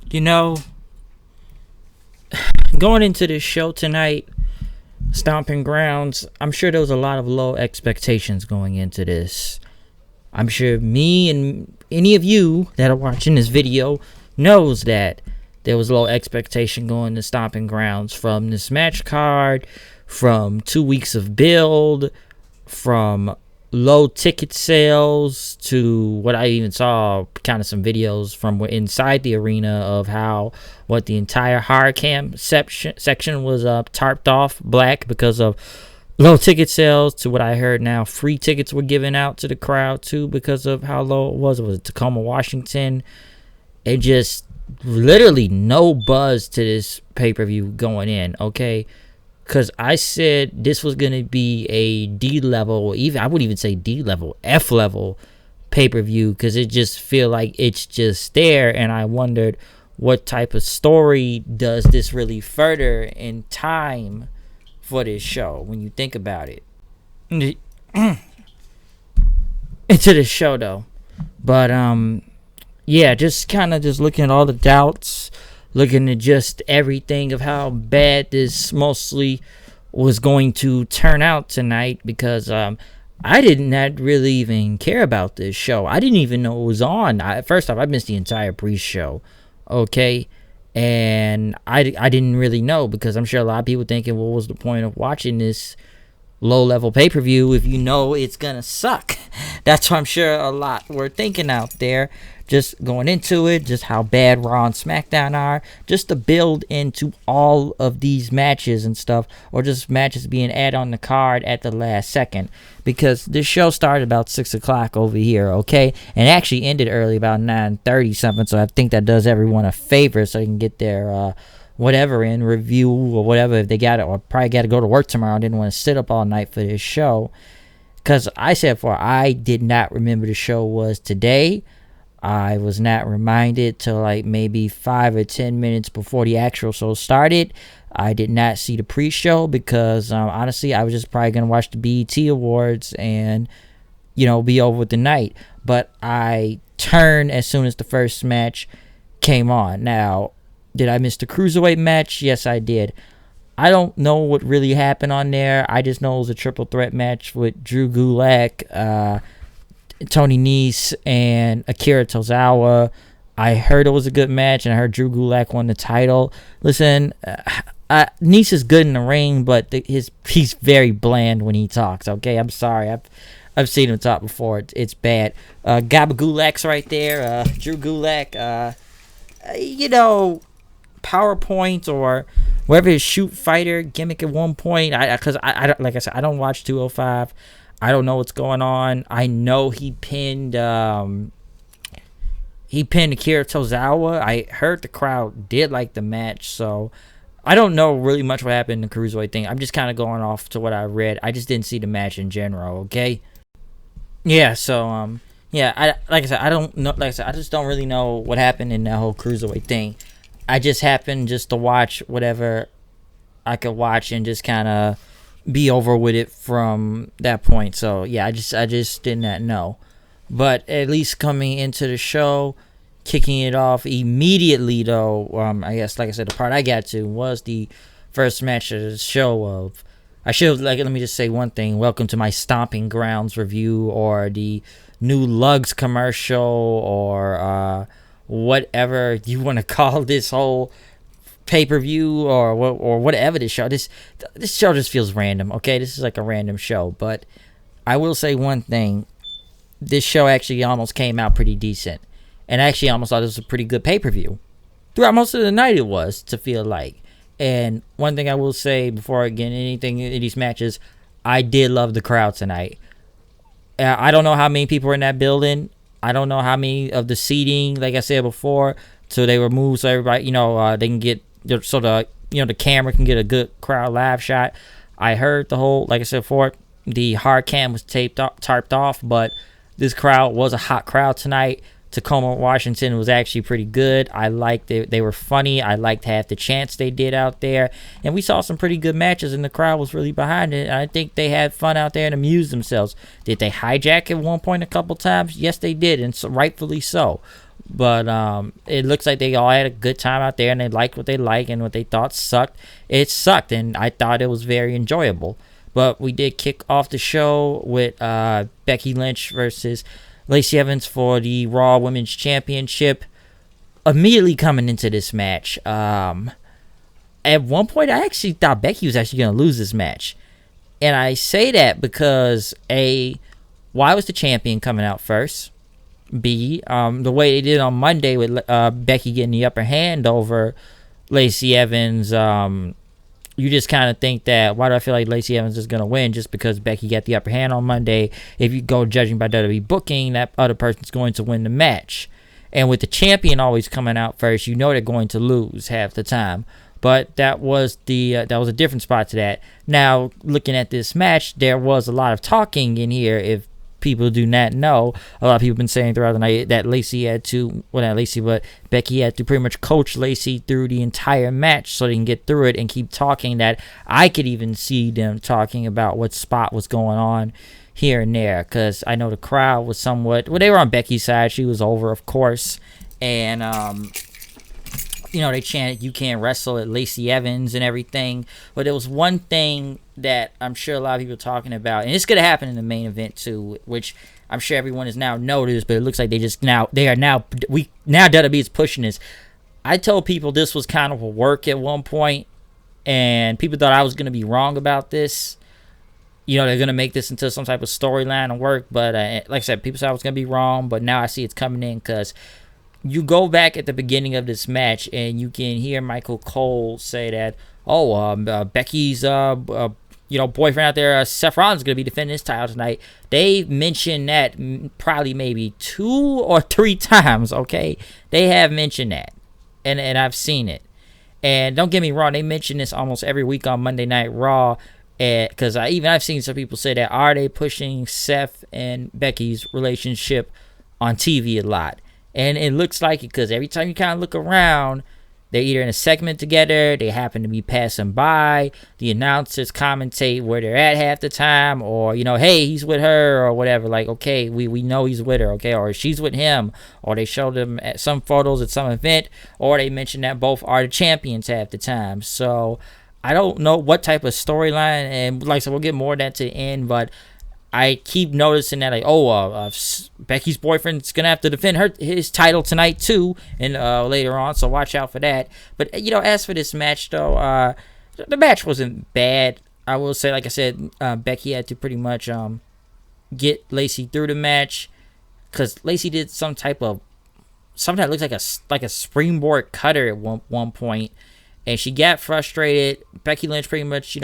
You know, going into this show tonight, Stomping Grounds, I'm sure there was a lot of low expectations going into this. I'm sure me and any of you that are watching this video knows that there was low expectation going to Stomping Grounds from this match card, from 2 weeks of build, from low ticket sales to what I even saw kind of some videos from inside the arena of how what the entire hard cam section was tarped off black because of low ticket sales, to what I heard now free tickets were given out to the crowd too because of how low it was. It was Tacoma, Washington. It just literally no buzz to this pay-per-view going in, okay? Because I said this was going to be a D level, even I would even say D level, F level pay-per-view, because it just feel like it's just there. And I wondered what type of story does this really further in time for this show when you think about it. Into the show though. But yeah, just kind of just looking at all the doubts, looking at just everything of how bad this mostly was going to turn out tonight, because I did not really even care about this show. I didn't even know it was on. First off, I missed the entire pre-show, okay? And I didn't really know, because I'm sure a lot of people thinking, well, what was the point of watching this low-level pay-per-view if you know it's gonna suck? That's what I'm sure a lot were thinking out there, just going into it, just how bad Raw and SmackDown are, just to build into all of these matches and stuff, or just matches being added on the card at the last second, because this show started about 6 o'clock over here, okay, and actually ended early, about 9:30 something, so I think that does everyone a favor so they can get their whatever in review or whatever if they got it, or probably got to go to work tomorrow and didn't want to sit up all night for this show. Because I said before, I did not remember the show was today. I was not reminded till like maybe 5 or 10 minutes before the actual show started. I did not see the pre-show because honestly, I was just probably going to watch the BET Awards and, be over with the night. But I turned as soon as the first match came on. Now, did I miss the Cruiserweight match? Yes, I did. I don't know what really happened on there. I just know it was a triple threat match with Drew Gulak, Tony Nese, and Akira Tozawa. I heard it was a good match, and I heard Drew Gulak won the title. Listen, Nese is good in the ring, but he's very bland when he talks, okay? I'm sorry. I've seen him talk before. It's bad. Gaba Gulak's right there. Drew Gulak, PowerPoint or whatever his shoot fighter gimmick at one point. Because I like I said, I don't watch 205. I don't know what's going on. I know he pinned Akira Tozawa. I heard the crowd did like the match, so I don't know really much what happened in the Cruiserweight thing. I'm just kind of going off to what I read. I just didn't see the match in general, okay? Yeah, so like I said, I don't know. Like I said, I just don't really know what happened in that whole Cruiserweight thing. I just happened just to watch whatever I could watch and just kind of be over with it from that point. So yeah, I just did not know. But at least coming into the show, kicking it off immediately though, I guess like I said, the part I got to was the first match of the show let me just say one thing. Welcome to my Stomping Grounds review, or the new Lugs commercial, or whatever you want to call this whole pay-per-view, or whatever this show. This show just feels random, okay? This is like a random show. But I will say one thing. This show actually almost came out pretty decent. And I actually almost thought it was a pretty good pay-per-view. Throughout most of the night it was, to feel like. And one thing I will say before I get anything in these matches, I did love the crowd tonight. I don't know how many people were in that building. I don't know how many of the seating, like I said before, so they were moved so everybody, they can get, so the camera can get a good crowd live shot. I heard the whole, like I said before, the hard cam was tarped off, but this crowd was a hot crowd tonight. Tacoma, Washington was actually pretty good. I liked it. They were funny. I liked half the chants they did out there. And we saw some pretty good matches, and the crowd was really behind it. And I think they had fun out there and amused themselves. Did they hijack at one point a couple times? Yes, they did, and so, rightfully so. But it looks like they all had a good time out there, and they liked what they liked, and what they thought sucked, it sucked, and I thought it was very enjoyable. But we did kick off the show with Becky Lynch versus Lacey Evans for the Raw Women's Championship. Immediately coming into this match, at one point I actually thought Becky was actually going to lose this match. And I say that because A, why was the champion coming out first? B, the way they did on Monday with Becky getting the upper hand over Lacey Evans, you just kind of think that, why do I feel like Lacey Evans is going to win just because Becky got the upper hand on Monday? If you go judging by WWE booking, that other person's going to win the match. And with the champion always coming out first, you know they're going to lose half the time. But that was a different spot to that. Now, looking at this match, there was a lot of talking in here. If people do not know, a lot of people have been saying throughout the night that Becky had to pretty much coach Lacey through the entire match so they can get through it and keep talking. That I could even see them talking about what spot was going on here and there, because I know the crowd was somewhat, well, they were on Becky's side. She was over, of course, and they chanted, "You can't wrestle" at Lacey Evans and everything. But there was one thing that I'm sure a lot of people are talking about, and it's going to happen in the main event too, which I'm sure everyone has now noticed, but it looks like now WWE is pushing this. I told people this was kind of a work at one point, and people thought I was going to be wrong about this. They're going to make this into some type of storyline and work, but like I said, people thought I was going to be wrong, but now I see it's coming in, because you go back at the beginning of this match and you can hear Michael Cole say that, Becky's boyfriend out there, Seth Rollins, is going to be defending his title tonight. They mentioned that probably maybe 2 or 3 times, okay? They have mentioned that, and I've seen it. And don't get me wrong, they mention this almost every week on Monday Night Raw, because I've seen some people say that, are they pushing Seth and Becky's relationship on TV a lot? And it looks like it, because every time you kind of look around, they're either in a segment together, they happen to be passing by, the announcers commentate where they're at half the time, or, hey, he's with her, or whatever, like, okay, we know he's with her, okay, or she's with him, or they show them at some photos at some event, or they mention that both are the champions half the time. So I don't know what type of storyline, and like I said, we'll get more of that to the end, but I keep noticing that, Becky's boyfriend's going to have to defend his title tonight, too, and later on, so watch out for that. But, as for this match, though, the match wasn't bad. I will say, like I said, Becky had to pretty much get Lacey through the match, because Lacey did something that looks like a springboard cutter at one point. And she got frustrated. Becky Lynch pretty much,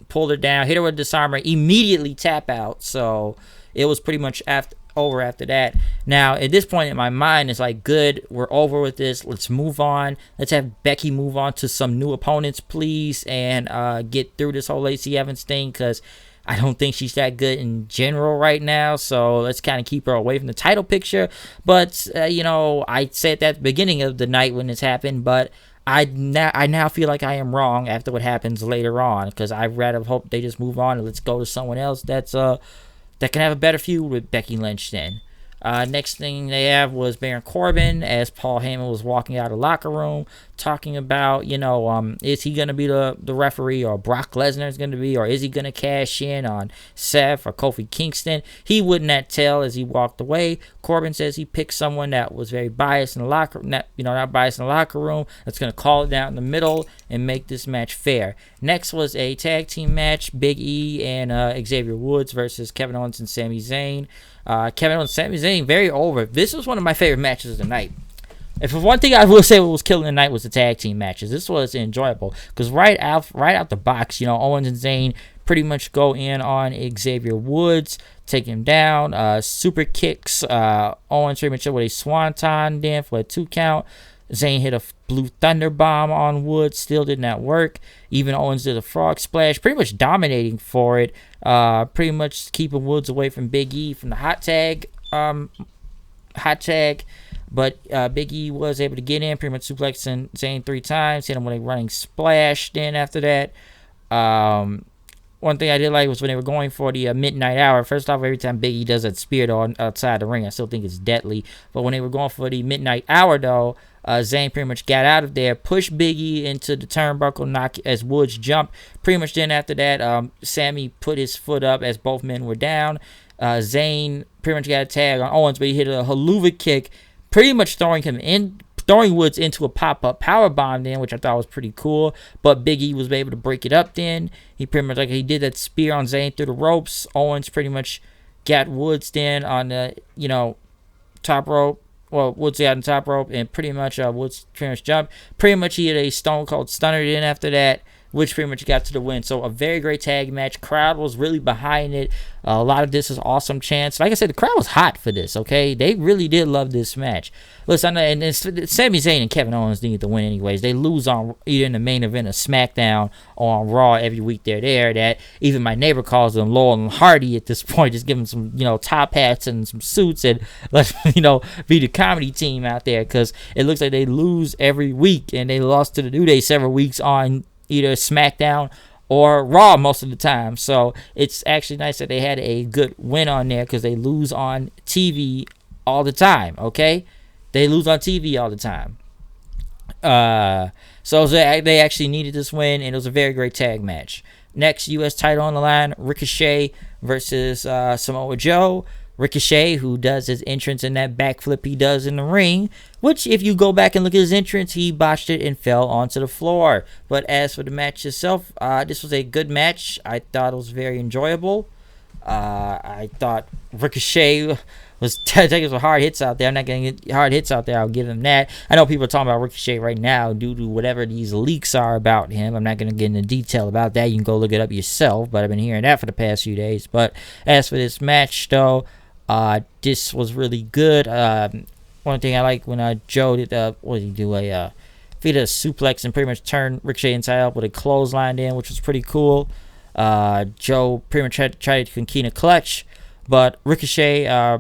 pulled her down, hit her with a disarmer, immediately tap out. So it was pretty much over after that. Now, at this point in my mind, it's like, good, we're over with this. Let's move on. Let's have Becky move on to some new opponents, please, and get through this whole Lacey Evans thing, because I don't think she's that good in general right now. So let's kind of keep her away from the title picture. But, I said that at the beginning of the night when this happened, but I now feel like I am wrong after what happens later on, because I'd rather hope they just move on and let's go to someone else that can have a better feud with Becky Lynch then. Next thing they have was Baron Corbin, as Paul Heyman was walking out of the locker room, talking about, is he going to be the referee, or Brock Lesnar is going to be, or is he going to cash in on Seth or Kofi Kingston? He would not tell as he walked away. Corbin says he picked someone that was very biased in the locker room, not biased in the locker room, that's going to call it down in the middle and make this match fair. Next was a tag team match, Big E and Xavier Woods versus Kevin Owens and Sami Zayn. Kevin Owens and Sami Zayn, very over. This was one of my favorite matches of the night. If one thing I will say what was killing the night was the tag team matches. This was enjoyable, because right out the box, Owens and Zayn pretty much go in on Xavier Woods, take him down, super kicks, Owens pretty much with a swanton then for a 2 count. Zayn hit a blue thunder bomb on Woods, still did not work. Even Owens did a frog splash, pretty much dominating for it, pretty much keeping Woods away from Big E from the hot tag. But Big E was able to get in, pretty much suplexing Zayn 3 times, hit him with a running splash. Then after that, one thing I did like was when they were going for the midnight hour. First off, every time Big E does that spear though outside the ring, I still think it's deadly. But when they were going for the midnight hour though, Zayn pretty much got out of there, pushed Big E into the turnbuckle, knock as Woods jumped. Pretty much then after that, Sammy put his foot up as both men were down. Zayn pretty much got a tag on Owens, but he hit a haluva kick, pretty much throwing Woods into a pop-up power bomb then, which I thought was pretty cool. But Big E was able to break it up then. He pretty much he did that spear on Zayn through the ropes. Owens pretty much got Woods then on the top rope. Well, Woods got on the top rope, and pretty much Woods pretty much jumped. Pretty much he had a Stone Cold Stunner then after that, which pretty much got to the win. So a very great tag match. Crowd was really behind it. A lot of this is awesome chants. Like I said, the crowd was hot for this, okay? They really did love this match. Listen, and Sami Zayn and Kevin Owens needed to win anyways. They lose on either in the main event or SmackDown or on Raw every week they're there. That even my neighbor calls them Laurel and Hardy at this point. Just give them some, top hats and some suits and let's, be the comedy team out there, because it looks like they lose every week, and they lost to the New Day several weeks on either SmackDown or Raw most of the time. So it's actually nice that they had a good win on there, because they lose on TV all the time, okay? They lose on TV all the time. So they actually needed this win, and it was a very great tag match. Next, U.S. title on the line, Ricochet versus Samoa Joe. Ricochet, who does his entrance in that backflip he does in the ring, which if you go back and look at his entrance, he botched it and fell onto the floor. But as for the match itself, this was a good match. I thought it was very enjoyable. I thought Ricochet was taking some hard hits out there. I'm not going to get hard hits out there. I'll give him that. I know people are talking about Ricochet right now due to whatever these leaks are about him. I'm not going to get into detail about that. You can go look it up yourself, but I've been hearing that for the past few days. But as for this match, though, this was really good. One thing I like when Joe did, what did he do? He did a suplex and pretty much turned Ricochet inside out with a clothesline in, which was pretty cool. Joe pretty much tried to contain a clutch, but Ricochet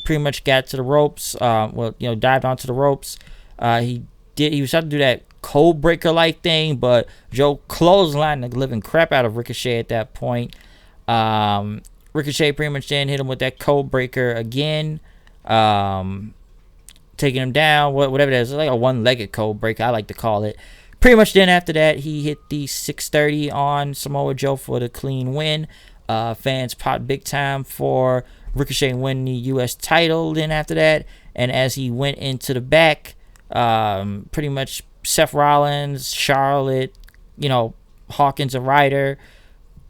pretty much got to the ropes. Dived onto the ropes. He was trying to do that code breaker like thing, but Joe clotheslined the living crap out of Ricochet at that point. Ricochet pretty much then hit him with that code breaker again, taking him down, whatever that is. It's like a one-legged code breaker, I like to call it. Pretty much then after that, he hit the 630 on Samoa Joe for the clean win. Fans popped big time for Ricochet winning the U.S. title then after that. And as he went into the back, pretty much Seth Rollins, Charlotte, Hawkins and Ryder,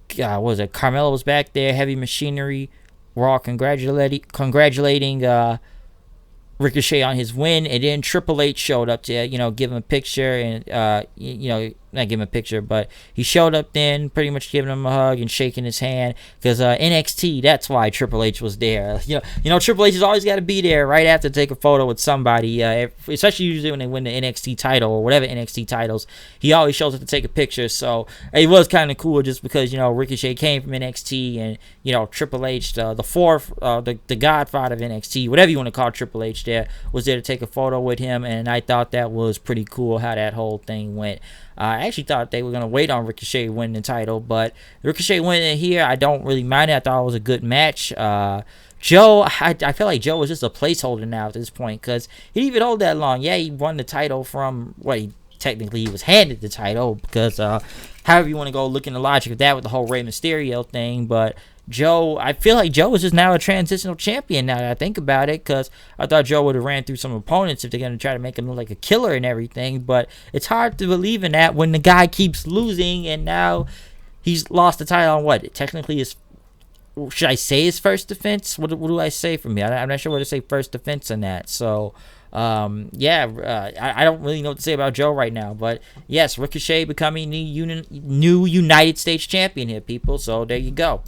Carmella was back there, Heavy Machinery, were all congratulating Ricochet on his win. And then Triple H showed up to give him a picture, and not give him a picture, but he showed up then, pretty much giving him a hug and shaking his hand, because NXT, that's why Triple H was there. Triple H has always got to be there right after to take a photo with somebody, especially usually when they win the NXT title or whatever NXT titles. He always shows up to take a picture, so it was kind of cool just because Ricochet came from NXT, and Triple H, the fourth, the godfather of NXT, whatever you want to call Triple H, there was there to take a photo with him, and I thought that was pretty cool how that whole thing went. I actually thought they were going to wait on Ricochet winning the title, but Ricochet winning it here, I don't really mind it. I thought it was a good match. Joe, I feel like Joe was just a placeholder now at this point, because he didn't even hold that long. Yeah, he won the title from, technically he was handed the title, because however you want to go look in the logic of that with the whole Rey Mysterio thing, but Joe, I feel like Joe is just now a transitional champion now that I think about it, because I thought Joe would have ran through some opponents if they're going to try to make him look like a killer and everything, but it's hard to believe in that when the guy keeps losing, and now he's lost the title on what? Technically, should I say his first defense? What do I say from here? I'm not sure what to say first defense on that, so I don't really know what to say about Joe right now, but yes, Ricochet becoming the new United States champion here, people, so there you go.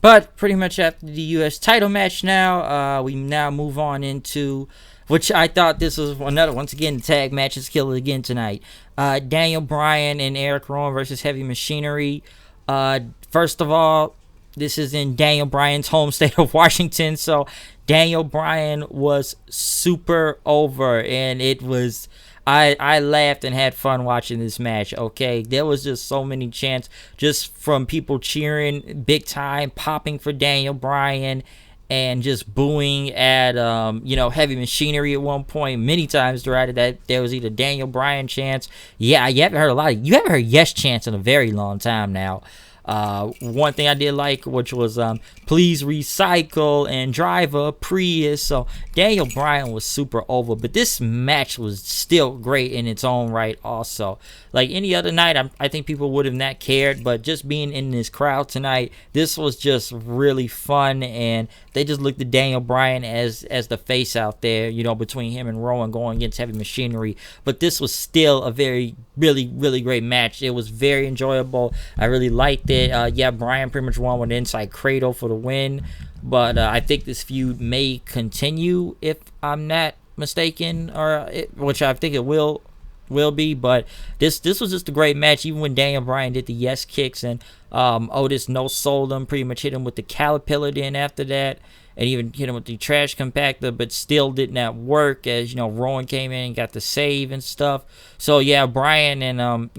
But pretty much after the U.S. title match now, we now move on into, which I thought this was another, once again, the tag matches kill it again tonight. Daniel Bryan and Eric Rowan versus Heavy Machinery. First of all, this is in Daniel Bryan's home state of Washington, so Daniel Bryan was super over, and it was, I laughed and had fun watching this match. Okay, there was just so many chants, just from people cheering big time, popping for Daniel Bryan, and just booing at Heavy Machinery at one point. Many times throughout it, that there was either Daniel Bryan chants. Yeah, you haven't heard yes chants in a very long time now. One thing I did like, which was please recycle and drive a Prius. So Daniel Bryan was super over, but this match was still great in its own right also. Like any other night, I think people would have not cared, but just being in this crowd tonight, this was just really fun, and they just looked at Daniel Bryan as the face out there, between him and Rowan going against Heavy Machinery. But this was still a very, really, really great match. It was very enjoyable. I really liked it. Bryan pretty much won with an inside cradle for the win, but I think this feud may continue if I'm not mistaken, which I think it will be. But this was just a great match. Even when Daniel Bryan did the yes kicks and Otis no sold him, pretty much hit him with the caterpillar then after that, and even hit him with the trash compactor, but still did not work, as Rowan came in and got the save and stuff. So yeah, Bryan and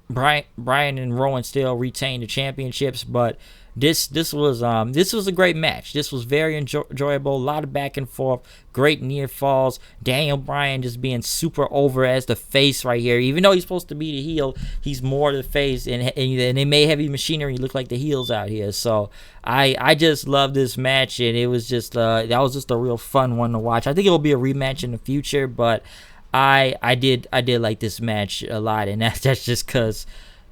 Bryan and Rowan still retained the championships, but this was a great match. This was very enjoyable. A lot of back and forth, great near falls. Daniel Bryan just being super over as the face right here. Even though he's supposed to be the heel, he's more the face, and they made Heavy Machinery look like the heels out here. So I just love this match, and it was just that was just a real fun one to watch. I think it will be a rematch in the future, but I did like this match a lot, and that's just because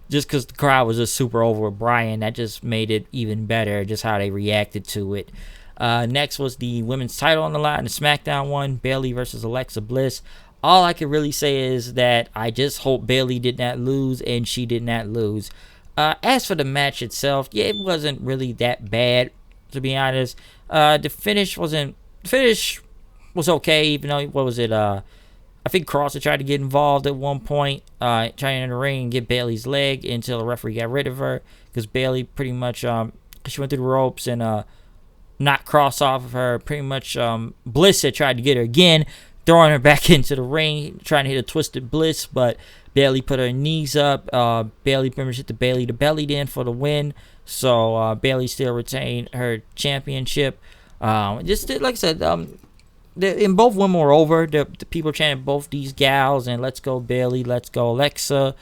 the crowd was just super over with Bryan. That just made it even better, just how they reacted to it. Next was the women's title on the line, the SmackDown one, Bayley versus Alexa Bliss. All I can really say is that I just hope Bayley did not lose, and she did not lose. As for the match itself, yeah, it wasn't really that bad, to be honest. The finish was okay, even though, what was it, I think Cross had tried to get involved at one point, trying to enter the ring and get Bayley's leg until the referee got rid of her, because Bayley pretty much, she went through the ropes and knocked Cross off of her. Pretty much Bliss had tried to get her again, throwing her back into the ring, trying to hit a Twisted Bliss, but Bayley put her knees up. Bayley pretty much hit the Bayley to belly then for the win, so Bayley still retained her championship. Just like I said, and both women were over. The people chanted both these gals, and let's go Bayley, let's go Alexa.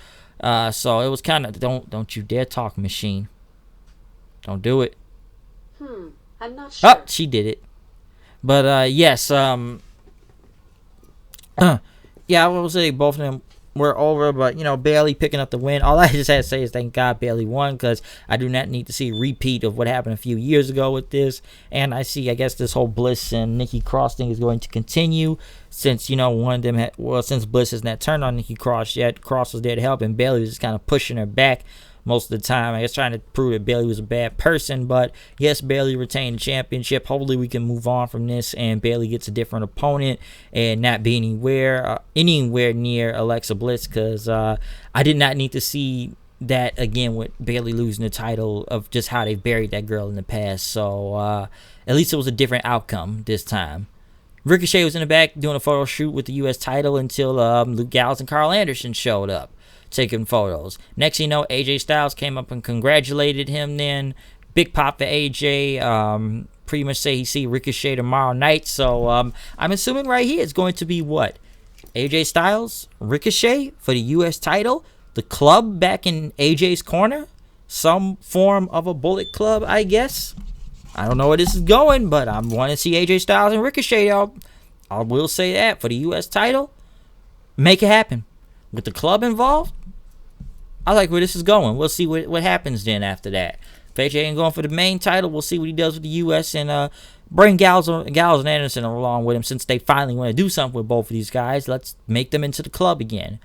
So it was kind of, don't you dare talk, machine. Don't do it. I'm not sure. Oh, she did it. But yes, yeah, I will say both of them were over, but Bayley picking up the win. All I just had to say is thank God Bayley won, because I do not need to see a repeat of what happened a few years ago with this. And I guess this whole Bliss and Nikki Cross thing is going to continue, since one of them since Bliss has not turned on Nikki Cross yet. Cross was there to help, and Bayley was just kind of pushing her back most of the time. I guess trying to prove that Bayley was a bad person. But yes, Bayley retained the championship. Hopefully we can move on from this and Bayley gets a different opponent and not be anywhere near Alexa Bliss, because I did not need to see that again with Bayley losing the title, of just how they buried that girl in the past. So at least it was a different outcome this time. Ricochet was in the back doing a photo shoot with the U.S. title until Luke Gallows and Carl Anderson showed up taking photos. Next thing you know, AJ Styles came up and congratulated him then. Big pop for AJ. Pretty much say he see Ricochet tomorrow night. So I'm assuming right here it's going to be what? AJ Styles, Ricochet for the U.S. title. The club back in AJ's corner. Some form of a Bullet Club, I guess. I don't know where this is going, but I want to see AJ Styles and Ricochet, y'all. I will say that for the U.S. title. Make it happen. With the club involved, I like where this is going. We'll see what happens then after that. If AJ ain't going for the main title, we'll see what he does with the U.S. and bring Gallows and Anderson along with him, since they finally want to do something with both of these guys. Let's make them into the club again.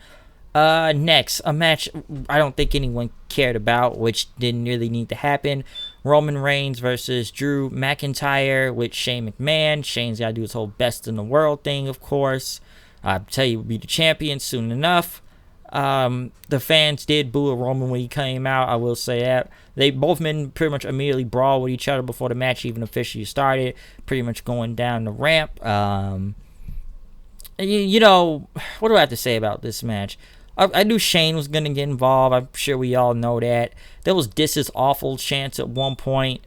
Next, a match I don't think anyone cared about, which didn't really need to happen. Roman Reigns versus Drew McIntyre with Shane McMahon. Shane's got to do his whole best in the world thing, of course. I tell you, we'll be the champion soon enough. The fans did boo Roman when he came out, I will say that. They both men pretty much immediately brawled with each other before the match even officially started, pretty much going down the ramp. you know, what do I have to say about this match? I knew Shane was going to get involved. I'm sure we all know that. There was this is awful chance at one point,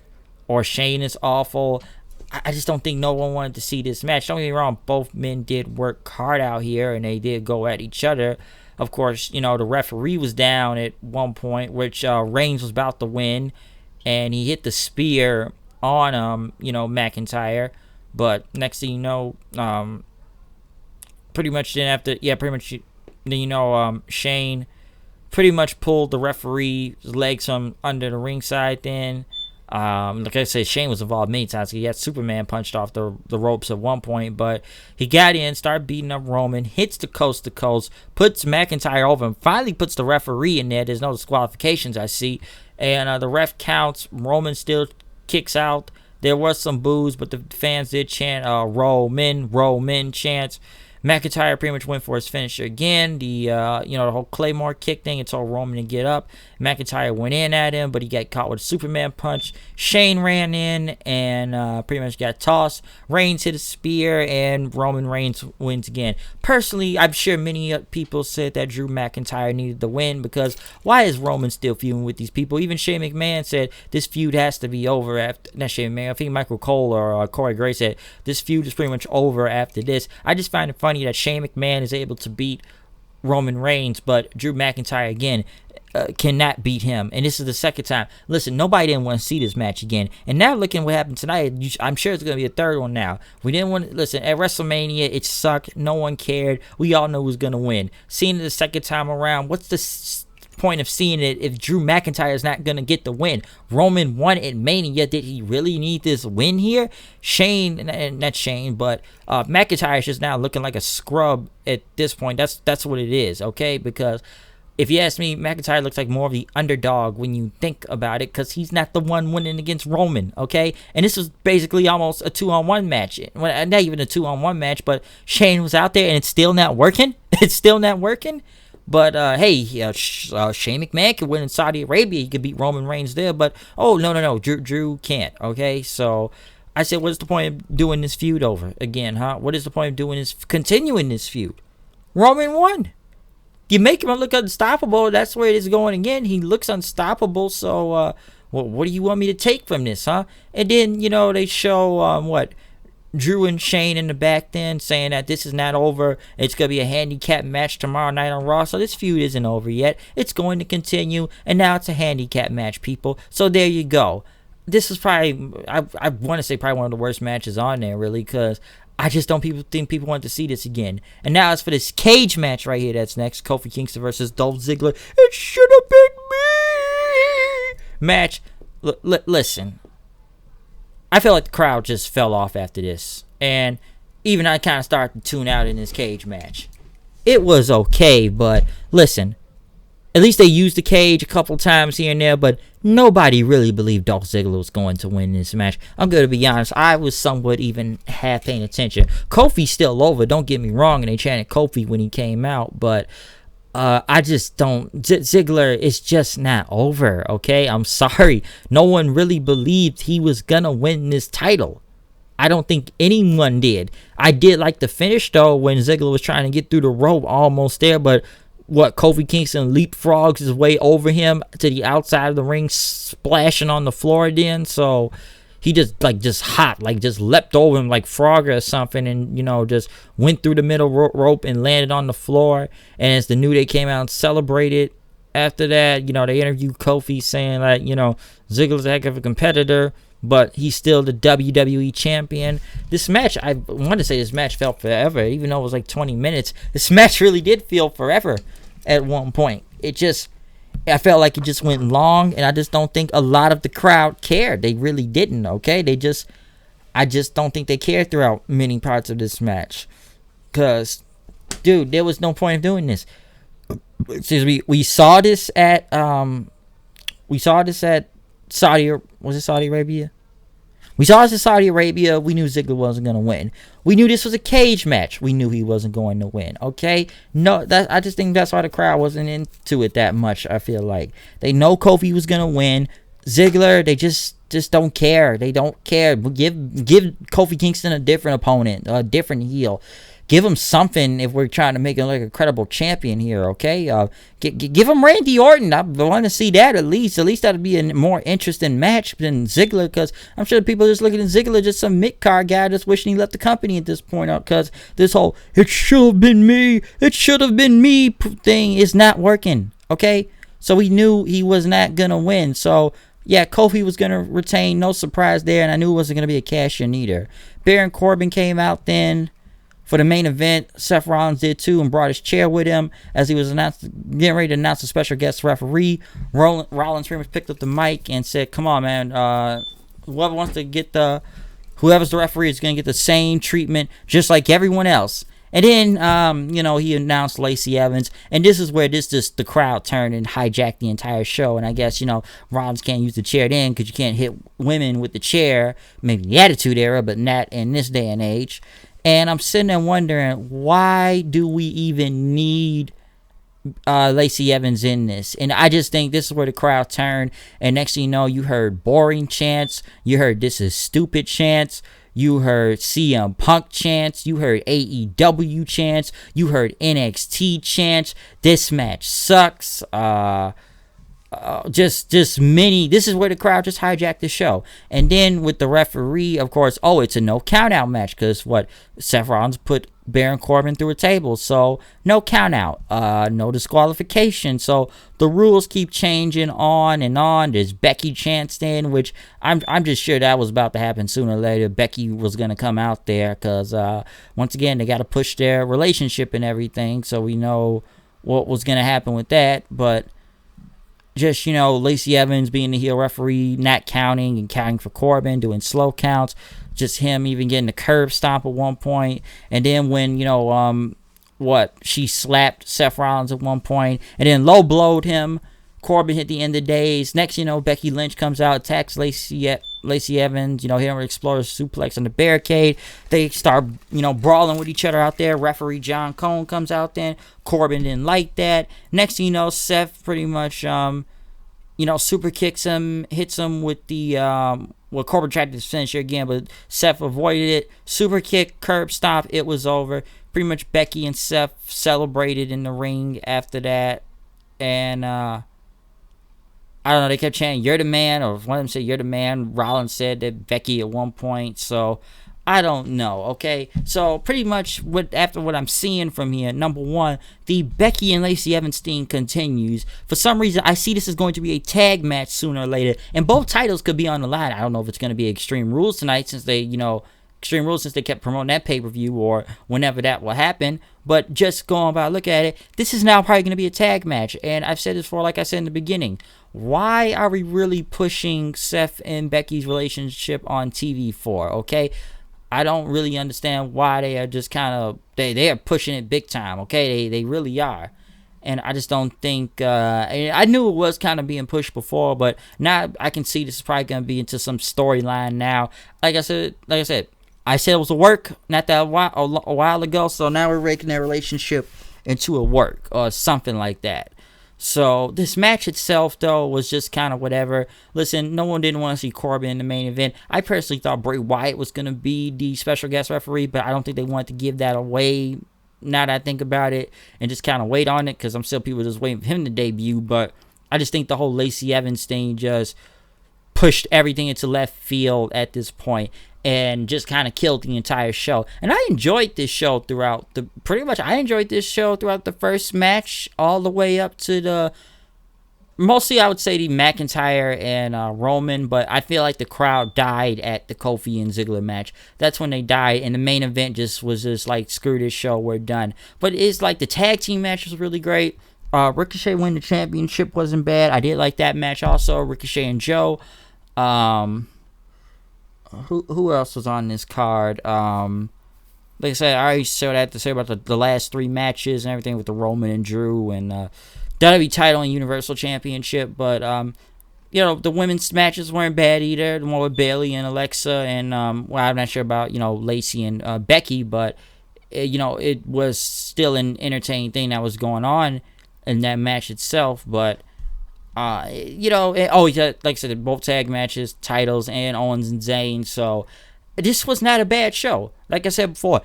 or Shane is awful. I just don't think no one wanted to see this match. Don't get me wrong, both men did work hard out here, and they did go at each other. Of course, you know, the referee was down at one point, which Reigns was about to win, and he hit the spear on, you know, McIntyre. But next thing you know, pretty much then after, yeah, pretty much, then you know, Shane pretty much pulled the referee's legs from under the ringside then. Like I said, Shane was involved many times. He had Superman punched off the ropes at one point, but he got in, started beating up Roman, hits the coast to coast, puts McIntyre over, and finally puts the referee in there. There's no disqualifications, I see. And the ref counts. Roman still kicks out. There was some boos, but the fans did chant Roman chants. McIntyre pretty much went for his finisher again. The the whole Claymore kick thing. It told Roman to get up. McIntyre went in at him, but he got caught with a Superman punch. Shane ran in and pretty much got tossed. Reigns hit a spear, and Roman Reigns wins again. Personally, I'm sure many people said that Drew McIntyre needed the win, because why is Roman still feuding with these people? Even Shane McMahon said this feud has to be over after. Not Shane McMahon. I think Michael Cole or Corey Graves said this feud is pretty much over after this. I just find it funny that Shane McMahon is able to beat Roman Reigns, but Drew McIntyre again cannot beat him, and this is the second time. Listen, nobody didn't want to see this match again, and now looking what happened tonight, I'm sure it's going to be a third one now. We didn't want to listen at WrestleMania. It sucked. No one cared. We all know who's going to win. Seeing it the second time around, what's the point of seeing it if Drew McIntyre is not going to get the win? Roman won at Mania. Did he really need this win here? Shane, not Shane, but McIntyre is just now looking like a scrub at this point. That's what it is, okay? Because if you ask me, McIntyre looks like more of the underdog when you think about it, because he's not the one winning against Roman, okay? And this was basically almost a 2-on-1 match. Well, not even a 2-on-1 match, but Shane was out there and it's still not working. It's still not working. But, hey, Shane McMahon could win in Saudi Arabia. He could beat Roman Reigns there. But, oh, no. Drew can't, okay? So I said, what's the point of doing this feud over again, huh? What is the point of continuing this feud? Roman won. You make him look unstoppable. That's where it is going again. He looks unstoppable. So, what do you want me to take from this, huh? And then, they show, Drew and Shane in the back then saying that this is not over. It's going to be a handicap match tomorrow night on Raw. So this feud isn't over yet. It's going to continue. And now it's a handicap match, people. So there you go. This is probably, I want to say probably one of the worst matches on there, really, because I just don't think people want to see this again. And now as for this cage match right here that's next, Kofi Kingston versus Dolph Ziggler. It should have been me. Match. Listen. I feel like the crowd just fell off after this. And even I kind of started to tune out in this cage match. It was okay, but listen. At least they used the cage a couple times here and there, but nobody really believed Dolph Ziggler was going to win this match. I'm going to be honest, I was somewhat even half paying attention. Kofi's still over, don't get me wrong, and they chanted Kofi when he came out, but I just don't. Ziggler is just not over, okay? I'm sorry. No one really believed he was going to win this title. I don't think anyone did. I did like the finish, though, when Ziggler was trying to get through the rope, almost there, but Kofi Kingston leapfrogs his way over him to the outside of the ring, splashing on the floor then. So he just leapt over him like Frogger or something, and just went through the middle rope and landed on the floor. And as the New Day came out and celebrated after that, they interviewed Kofi saying like, Ziggler's a heck of a competitor, but he's still the WWE champion. This match, I want to say this match felt forever, even though it was like 20 minutes. This match really did feel forever at one point. I felt like it just went long, and I just don't think a lot of the crowd cared. They really didn't, okay? I just don't think they cared throughout many parts of this match. Because, dude, there was no point of doing this. Excuse me. We saw this at Saudi, was it Saudi Arabia? We saw this in Saudi Arabia. We knew Ziggler wasn't going to win. We knew this was a cage match. We knew he wasn't going to win, okay? No, I just think that's why the crowd wasn't into it that much, I feel like. They know Kofi was going to win. Ziggler, they just don't care. They don't care. Give Kofi Kingston a different opponent, a different heel. give him something if we're trying to make him like a credible champion here, okay? Give him Randy Orton. I want to see that at least. At least that'd be a more interesting match than Ziggler, because I'm sure people are just looking at Ziggler just some mid-card guy just wishing he left the company at this point, because this whole it should have been me thing is not working, okay? So we knew he was not going to win. So, yeah, Kofi was going to retain. No surprise there. And I knew it wasn't going to be a cash-in either. Baron Corbin came out then for the main event. Seth Rollins did too and brought his chair with him as he was getting ready to announce a special guest referee. Rollins pretty much picked up the mic and said, come on, man. Whoever's the referee is going to get the same treatment just like everyone else. And then, he announced Lacey Evans. And this is where the crowd turned and hijacked the entire show. And I guess, Rollins can't use the chair then because you can't hit women with the chair. Maybe the Attitude Era, but not in this day and age. And I'm sitting there wondering, why do we even need Lacey Evans in this? And I just think this is where the crowd turned. And next thing you know, you heard boring chants. You heard this is stupid chants. You heard CM Punk chants. You heard AEW chants. You heard NXT chants. This match sucks. Just many. This is where the crowd just hijacked the show. And then with the referee, of course, it's a no count out match because Seth Rollins put Baron Corbin through a table, so no count out, no disqualification. So the rules keep changing on and on. There's Becky chants in, which I'm just sure that was about to happen sooner or later. Becky was gonna come out there because once again they got to push their relationship and everything, so we know what was gonna happen with that. But just, Lacey Evans being the heel referee, not counting and counting for Corbin, doing slow counts. Just him even getting the curb stomp at one point. And then when, she slapped Seth Rollins at one point and then low blowed him. Corbin hit the end of days. Next, Becky Lynch comes out, attacks Lacey Evans. Hit him with Explorer suplex on the barricade. They start, brawling with each other out there. Referee John Cone comes out then. Corbin didn't like that. Next thing you know, Seth pretty much, super kicks him, hits him with the, Corbin tried to finish it again, but Seth avoided it. Super kick, curb stomp, it was over. Pretty much Becky and Seth celebrated in the ring after that. And, I don't know, they kept chanting, you're the man, or one of them said, you're the man. Rollins said that Becky at one point, so I don't know, okay? So pretty much after what I'm seeing from here, number one, the Becky and Lacey Evans thing continues. For some reason, I see this is going to be a tag match sooner or later, and both titles could be on the line. I don't know if it's going to be Extreme Rules tonight since they, Extreme Rules since they kept promoting that pay-per-view or whenever that will happen. But just going by look at it, this is now probably going to be a tag match. And I've said this before, like I said in the beginning. Why are we really pushing Seth and Becky's relationship on TV for, okay? I don't really understand why they are just kind of, they are pushing it big time, okay? They really are. And I just don't think, I knew it was kind of being pushed before, but now I can see this is probably going to be into some storyline now. Like I said, I said it was a work not that a while ago, so now we're making their relationship into a work or something like that. So this match itself, though, was just kind of whatever. Listen, no one didn't want to see Corbin in the main event. I personally thought Bray Wyatt was going to be the special guest referee, but I don't think they wanted to give that away now that I think about it and just kind of wait on it because I'm still people just waiting for him to debut. But I just think the whole Lacey Evans thing just pushed everything into left field at this point and just kind of killed the entire show. And I enjoyed this show throughout I enjoyed this show throughout the first match all the way up to mostly I would say the McIntyre and Roman, but I feel like the crowd died at the Kofi and Ziggler match. That's when they died, and the main event was just like, screw this show, we're done. But it's like the tag team match was really great. Ricochet winning the championship wasn't bad. I did like that match also, Ricochet and Joe. Who else was on this card? Like I said, I already said what I had to say about the last three matches and everything with the Roman and Drew and WWE title and Universal Championship. But the women's matches weren't bad either. The one with Bayley and Alexa and I'm not sure about Lacey and Becky, but it was still an entertaining thing that was going on in that match itself. But like I said, both tag matches, titles, and Owens and Zayn. So this was not a bad show. Like I said before,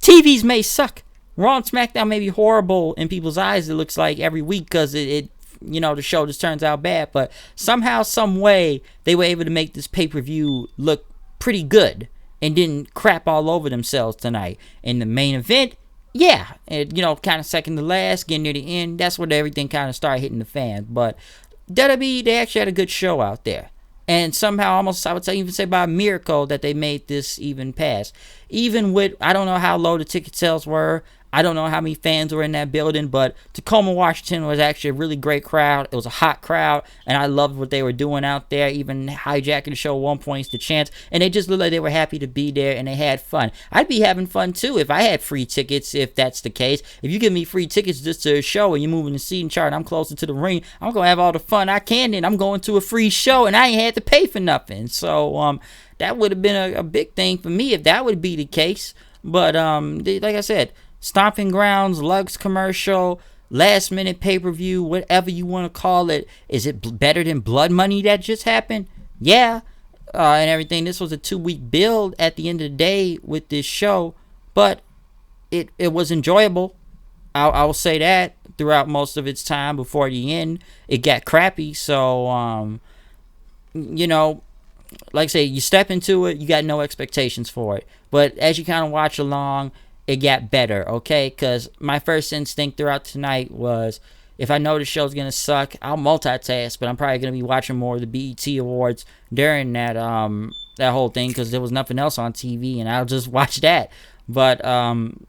TVs may suck. Raw and SmackDown may be horrible in people's eyes, it looks like, every week because it the show just turns out bad. But somehow, some way, they were able to make this pay-per-view look pretty good and didn't crap all over themselves tonight. In the main event, yeah, kind of second to last, getting near the end, that's where everything kind of started hitting the fan. But WWE, they actually had a good show out there. And somehow, almost, I would say, even say by a miracle that they made this even pass. Even with, I don't know how low the ticket sales were. I don't know how many fans were in that building, but Tacoma, Washington was actually a really great crowd. It was a hot crowd, and I loved what they were doing out there. Even hijacking the show at one point, the chants, and they just looked like they were happy to be there, and they had fun. I'd be having fun too if I had free tickets, if that's the case. If you give me free tickets just to a show and you're moving the seating chart and I'm closer to the ring, I'm going to have all the fun I can, and I'm going to a free show, and I ain't had to pay for nothing. So that would have been a big thing for me if that would be the case. But like I said, Stomping Grounds, Lugz commercial, last minute pay-per-view, whatever you want to call it. Is it better than Blood Money that just happened? Yeah, and everything. This was a 2-week build at the end of the day with this show, but it was enjoyable. I will say that throughout most of its time before the end. It got crappy, so, like I say, you step into it, you got no expectations for it. But as you kind of watch along, it got better, okay? Because my first instinct throughout tonight was, if I know the show's going to suck, I'll multitask, but I'm probably going to be watching more of the BET Awards during that whole thing because there was nothing else on TV, and I'll just watch that. But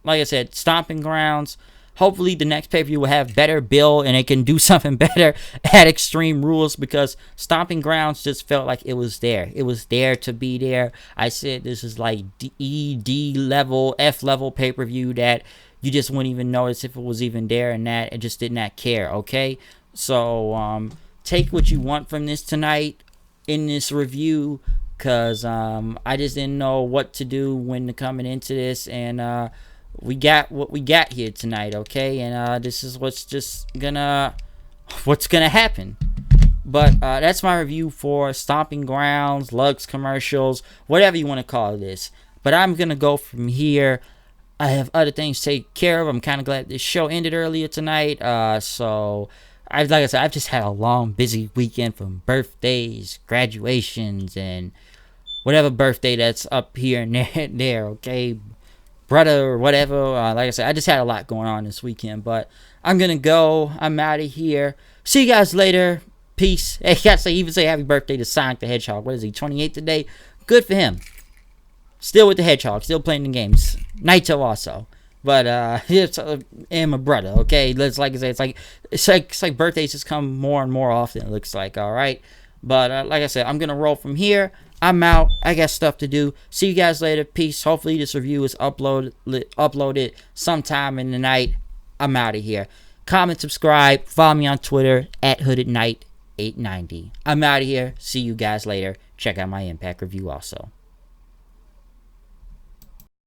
like I said, Stomping Grounds, hopefully the next pay-per-view will have better build and it can do something better at Extreme Rules, because Stomping Grounds just felt like it was there. It was there to be there. I said this is like D level, F level pay-per-view that you just wouldn't even notice if it was even there, and that it just did not care, okay? So take what you want from this tonight in this review, because I just didn't know what to do when coming into this, and we got what we got here tonight, okay? And this is what's gonna happen. But that's my review for Stomping Grounds, Lugz commercials, whatever you want to call this. But I'm gonna go from here. I have other things to take care of. I'm kind of glad this show ended earlier tonight. So like I said, I've just had a long, busy weekend from birthdays, graduations, and whatever birthday that's up here and there, okay? Brother or whatever. Like I said, I just had a lot going on this weekend, but I'm gonna go. I'm out of here. See you guys later. Peace. Hey, even say happy birthday to Sonic the Hedgehog. What is he, 28 today? Good for him. Still with the Hedgehog, still playing the games. Naito also. But and my brother, okay? Like I say, it's like birthdays just come more and more often, it looks like, alright? But like I said, I'm gonna roll from here. I'm out. I got stuff to do. See you guys later. Peace. Hopefully this review is uploaded sometime in the night. I'm out of here. Comment, subscribe. Follow me on Twitter at HoodedKnight890. I'm out of here. See you guys later. Check out my Impact review also.